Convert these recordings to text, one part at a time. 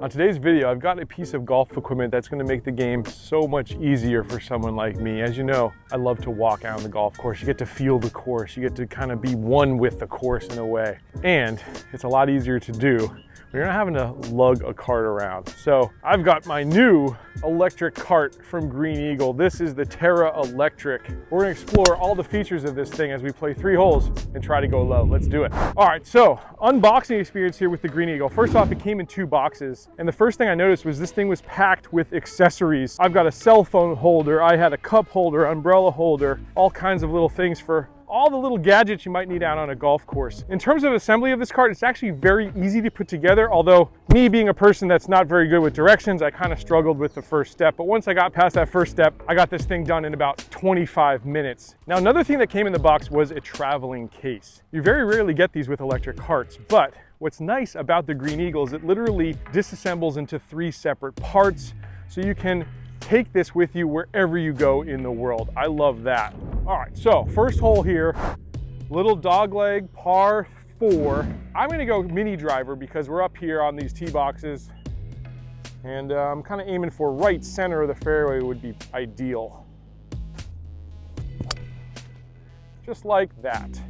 On today's video, I've got a piece of golf equipment that's going to make the game so much easier for someone like me. As you know, I love to walk out on the golf course. You get to feel the course. You get to kind of be one with the course in a way. And it's a lot easier to do when you're not having to lug a cart around. So I've got my new electric cart from Green Eagle. This is the Terra Electric. We're gonna explore all the features of this thing as we play 3 holes and try to go low. Let's do it. All right, so unboxing experience here with the Green Eagle. First off, it came in 2 boxes. And the first thing I noticed was this thing was packed with accessories. I've got a cell phone holder, I had a cup holder, umbrella holder, all kinds of little things for all the little gadgets you might need out on a golf course. In terms of assembly of this cart, it's actually very easy to put together, although me being a person that's not very good with directions, I kind of struggled with the first step. But once I got past that first step, I got this thing done in about 25 minutes. Now, another thing that came in the box was a traveling case. You very rarely get these with electric carts, but what's nice about the Green Eagle is it literally disassembles into 3 separate parts, so you can take this with you wherever you go in the world. I love that. All right, so first hole here, little dogleg par 4. I'm gonna go mini driver because we're up here on these tee boxes, and I'm kind of aiming for right center of the fairway would be ideal. Just like that.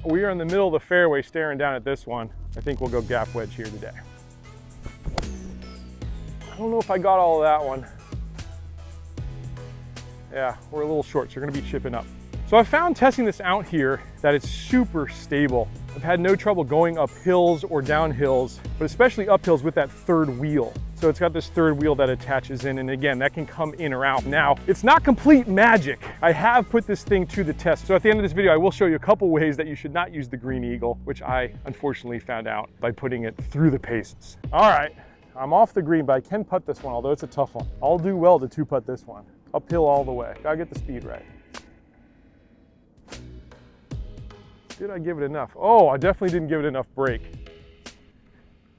We are in the middle of the fairway staring down at this one. I think we'll go gap wedge here today. I don't know if I got all of that one. Yeah, we're a little short, so you're gonna be chipping up. So I found testing this out here that it's super stable. I've had no trouble going up hills or down hills, but especially up hills with that 3rd wheel. So it's got this 3rd wheel that attaches in, and again, that can come in or out. Now, it's not complete magic. I have put this thing to the test. So at the end of this video, I will show you a couple ways that you should not use the Green Eagle, which I unfortunately found out by putting it through the paces. All right, I'm off the green, but I can putt this one, although it's a tough one. I'll do well to 2-putt this one. Uphill all the way. Gotta get the speed right. Did I give it enough? Oh, I definitely didn't give it enough break.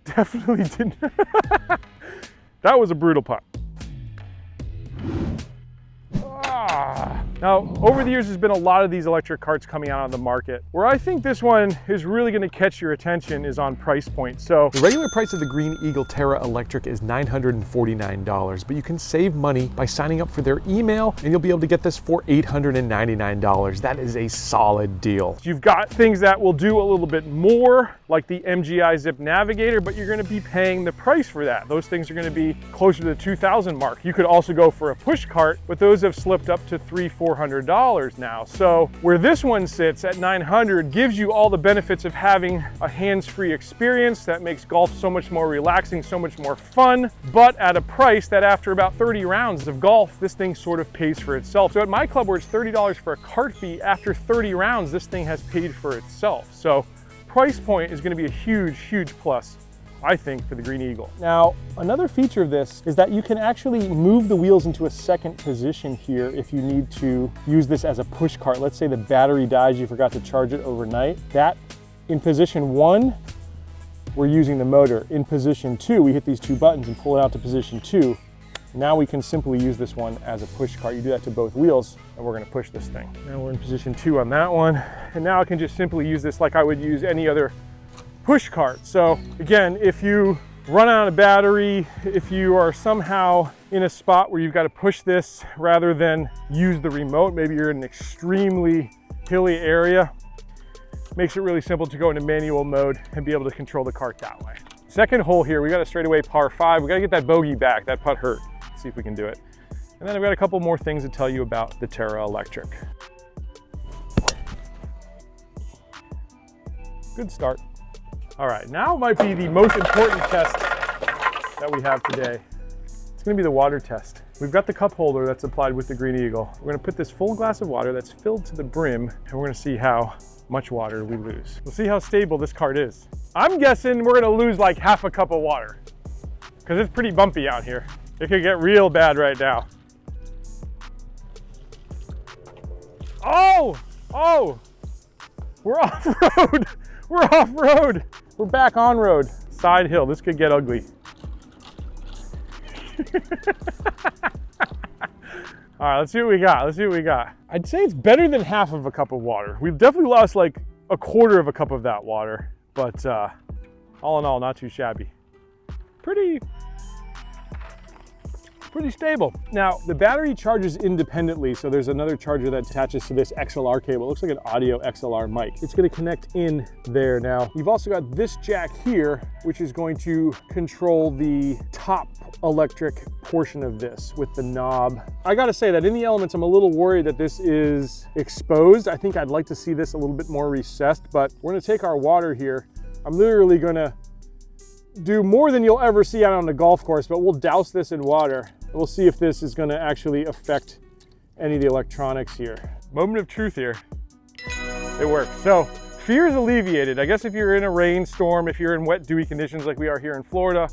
Definitely didn't. That was a brutal putt. Now, over the years, there's been a lot of these electric carts coming out on the market. Where I think this one is really gonna catch your attention is on price point. So the regular price of the Green Eagle Terra Electric is $949, but you can save money by signing up for their email, and you'll be able to get this for $899. That is a solid deal. You've got things that will do a little bit more, like the MGI Zip Navigator, but you're gonna be paying the price for that. Those things are gonna be closer to the $2,000 mark. You could also go for a push cart, but those have slipped up to $300-400 now. So where this one sits at $900 gives you all the benefits of having a hands-free experience that makes golf so much more relaxing, so much more fun, but at a price that after about 30 rounds of golf, this thing sort of pays for itself. So at my club where it's $30 for a cart fee, after 30 rounds, this thing has paid for itself. So price point is gonna be a huge, huge plus, I think, for the Green Eagle. Now, another feature of this is that you can actually move the wheels into a second position here if you need to use this as a push cart. Let's say the battery dies, you forgot to charge it overnight. That, in position 1, we're using the motor. In position 2, we hit these 2 buttons and pull it out to position 2. Now we can simply use this one as a push cart. You do that to both wheels, and we're gonna push this thing. Now we're in position 2 on that one, and now I can just simply use this like I would use any other push cart. So again, if you run out of battery, if you are somehow in a spot where you've got to push this rather than use the remote, maybe you're in an extremely hilly area, makes it really simple to go into manual mode and be able to control the cart that way. Second hole here, we got a straightaway par 5. We got to get that bogey back. That putt hurt. Let's see if we can do it. And then I've got a couple more things to tell you about the Terra Electric. Good start. All right, now might be the most important test that we have today. It's gonna be the water test. We've got the cup holder that's applied with the Green Eagle. We're gonna put this full glass of water that's filled to the brim, and we're gonna see how much water we lose. We'll see how stable this cart is. I'm guessing we're gonna lose like half a cup of water because it's pretty bumpy out here. It could get real bad right now. Oh, we're off-road. We're off-road. We're back on road. Side hill, this could get ugly. All right, let's see what we got. I'd say it's better than half of a cup of water. We've definitely lost like a quarter of a cup of that water, but all in all, not too shabby. pretty stable. Now, the battery charges independently, so there's another charger that attaches to this XLR cable. It looks like an audio XLR mic. It's gonna connect in there. Now, you've also got this jack here, which is going to control the top electric portion of this with the knob. I gotta say that in the Elements, I'm a little worried that this is exposed. I think I'd like to see this a little bit more recessed, but we're gonna take our water here. I'm literally gonna do more than you'll ever see out on the golf course, but we'll douse this in water. We'll see if this is gonna actually affect any of the electronics here. Moment of truth here. It works. So, fear is alleviated. I guess if you're in a rainstorm, if you're in wet, dewy conditions like we are here in Florida,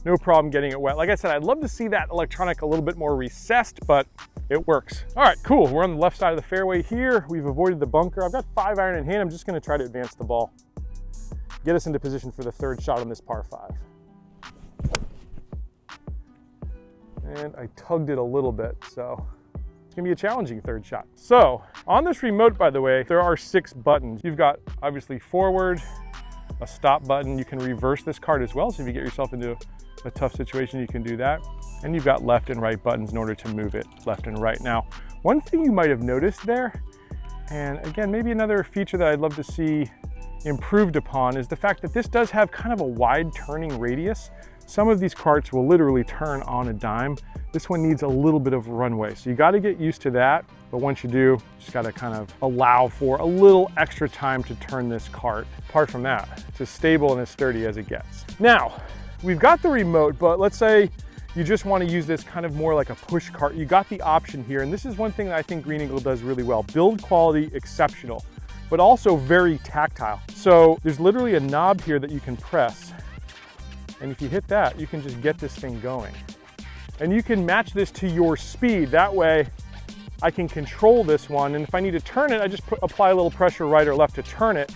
no problem getting it wet. Like I said, I'd love to see that electronic a little bit more recessed, but it works. All right, cool. We're on the left side of the fairway here. We've avoided the bunker. I've got 5-iron in hand. I'm just gonna try to advance the ball. Get us into position for the third shot on this par 5. And I tugged it a little bit, so it's gonna be a challenging third shot. So on this remote, by the way, there are 6 buttons. You've got obviously forward, a stop button. You can reverse this card as well. So if you get yourself into a tough situation, you can do that. And you've got left and right buttons in order to move it left and right. Now, one thing you might have noticed there, and again, maybe another feature that I'd love to see improved upon, is the fact that this does have kind of a wide turning radius. Some of these carts will literally turn on a dime. This one needs a little bit of runway. So you got to get used to that. But once you do, just got to kind of allow for a little extra time to turn this cart. Apart from that, it's as stable and as sturdy as it gets. Now, we've got the remote, but let's say you just want to use this kind of more like a push cart. You got the option here. And this is one thing that I think Green Eagle does really well. Build quality, exceptional, but also very tactile. So there's literally a knob here that you can press. And if you hit that, you can just get this thing going. And you can match this to your speed. That way I can control this one. And if I need to turn it, I just apply a little pressure right or left to turn it,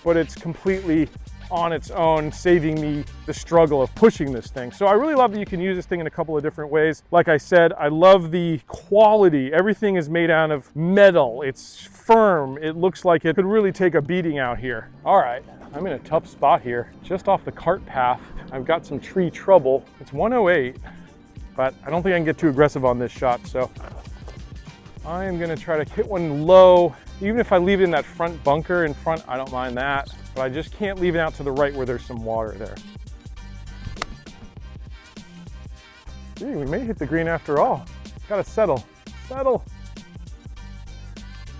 but it's completely on its own, saving me the struggle of pushing this thing. So I really love that you can use this thing in a couple of different ways. Like I said, I love the quality. Everything is made out of metal. It's firm. It looks like it could really take a beating out here. All right, I'm in a tough spot here. Just off the cart path, I've got some tree trouble. It's 108, but I don't think I can get too aggressive on this shot. So I am gonna try to hit one low. Even if I leave it in that front bunker in front, I don't mind that. But I just can't leave it out to the right where there's some water there. Gee, we may hit the green after all. Gotta settle, settle.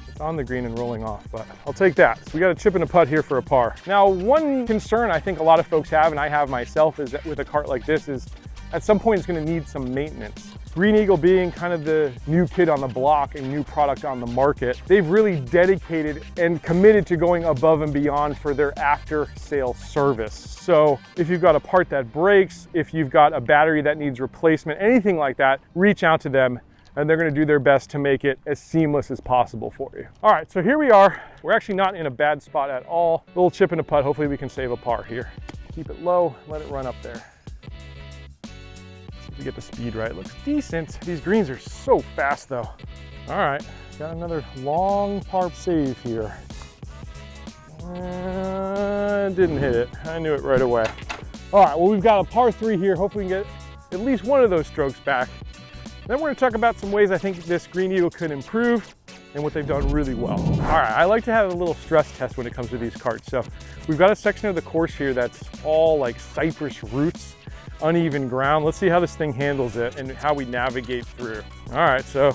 It's on the green and rolling off, but I'll take that. So we got a chip and a putt here for a par. Now, one concern I think a lot of folks have, and I have myself, is that with a cart like this is at some point it's gonna need some maintenance. Green Eagle being kind of the new kid on the block and new product on the market, they've really dedicated and committed to going above and beyond for their after sale service. So if you've got a part that breaks, if you've got a battery that needs replacement, anything like that, reach out to them and they're gonna do their best to make it as seamless as possible for you. All right, so here we are. We're actually not in a bad spot at all. A little chip and a putt, hopefully we can save a par here. Keep it low, let it run up there. We get the speed right. It looks decent. These greens are so fast though. All right, got another long par save here. Didn't hit it. I knew it right away. All right, well, we've got a par 3 here. Hopefully we can get at least one of those strokes back. Then we're gonna talk about some ways I think this Green Eagle could improve and what they've done really well. All right, I like to have a little stress test when it comes to these carts. So we've got a section of the course here that's all like cypress roots, uneven ground. Let's see how this thing handles it and how we navigate through. All right, so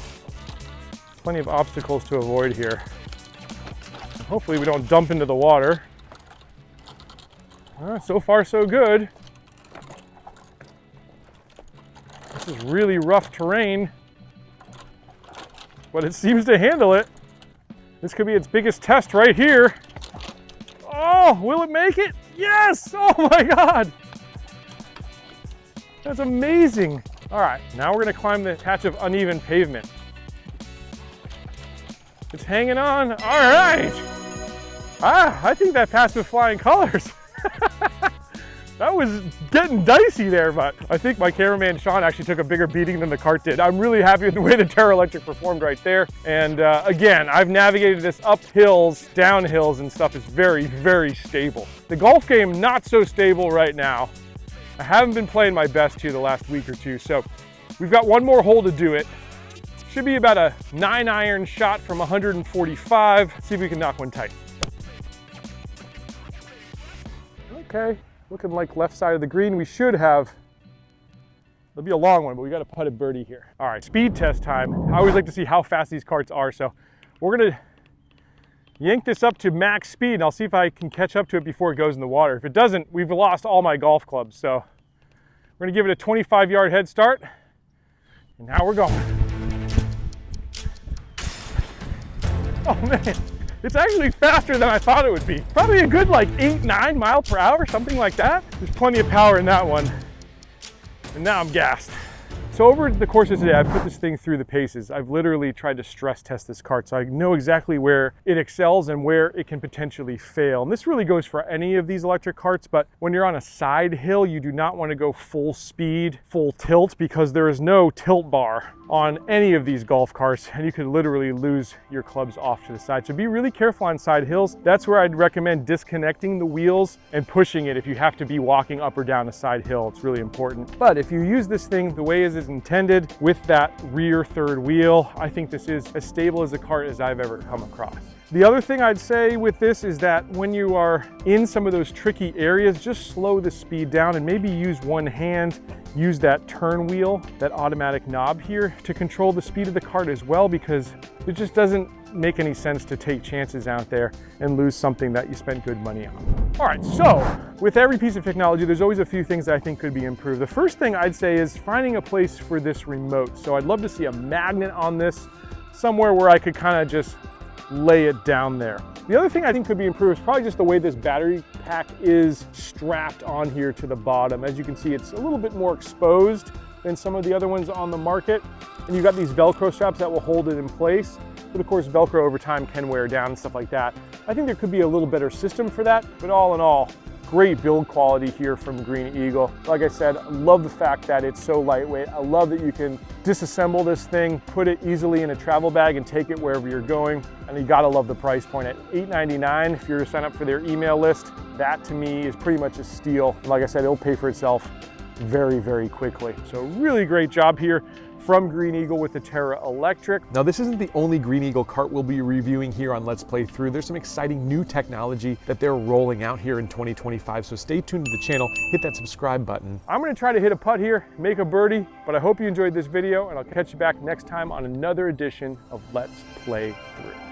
plenty of obstacles to avoid here. Hopefully we don't dump into the water. All right, so far so good. This is really rough terrain, but it seems to handle it. This could be its biggest test right here. Oh, will it make it? Yes! Oh my God! That's amazing. All right, now we're gonna climb the patch of uneven pavement. It's hanging on. All right. I think that passed with flying colors. That was getting dicey there, but I think my cameraman Sean actually took a bigger beating than the cart did. I'm really happy with the way the Terra Electric performed right there. And again, I've navigated this up hills, down hills and stuff. It's very, very stable. The golf game, not so stable right now. I haven't been playing my best here the last week or two, so we've got one more hole to do it. Should be about a 9-iron shot from 145. See if we can knock one tight. Okay, looking like left side of the green. We should have, it'll be a long one, but we got a putted birdie here. All right, speed test time. I always like to see how fast these carts are, so we're gonna yank this up to max speed, and I'll see if I can catch up to it before it goes in the water. If it doesn't, we've lost all my golf clubs, so we're gonna give it a 25-yard head start, and now we're going. Oh man, it's actually faster than I thought it would be. Probably a good like 8-9 miles per hour, something like that. There's plenty of power in that one, and now I'm gassed. So over the course of today, I've put this thing through the paces. I've literally tried to stress test this cart so I know exactly where it excels and where it can potentially fail. And this really goes for any of these electric carts, but when you're on a side hill, you do not want to go full speed, full tilt, because there is no tilt bar on any of these golf carts, and you could literally lose your clubs off to the side. So be really careful on side hills. That's where I'd recommend disconnecting the wheels and pushing it if you have to be walking up or down a side hill. It's really important. But if you use this thing the way it is intended with that rear third wheel, I think this is as stable as a cart as I've ever come across. The other thing I'd say with this is that when you are in some of those tricky areas, just slow the speed down and maybe use one hand, use that turn wheel, that automatic knob here to control the speed of the cart as well, because it just doesn't make any sense to take chances out there and lose something that you spent good money on. All right, so with every piece of technology, there's always a few things that I think could be improved. The first thing I'd say is finding a place for this remote. So I'd love to see a magnet on this, somewhere where I could kind of just lay it down there. The other thing I think could be improved is probably just the way this battery pack is strapped on here to the bottom. As you can see, it's a little bit more exposed than some of the other ones on the market. And you've got these Velcro straps that will hold it in place. But of course, Velcro over time can wear down and stuff like that. I think there could be a little better system for that, but all in all, great build quality here from Green Eagle. Like I said, I love the fact that it's so lightweight. I love that you can disassemble this thing, put it easily in a travel bag and take it wherever you're going. And you gotta love the price point at $8.99. If you're to sign up for their email list, that to me is pretty much a steal. Like I said, it'll pay for itself very, very quickly. So really great job here from Green Eagle with the Terra Electric. Now, this isn't the only Green Eagle cart we'll be reviewing here on Let's Play Through. There's some exciting new technology that they're rolling out here in 2025, so stay tuned to the channel, hit that subscribe button. I'm gonna try to hit a putt here, make a birdie, but I hope you enjoyed this video, and I'll catch you back next time on another edition of Let's Play Through.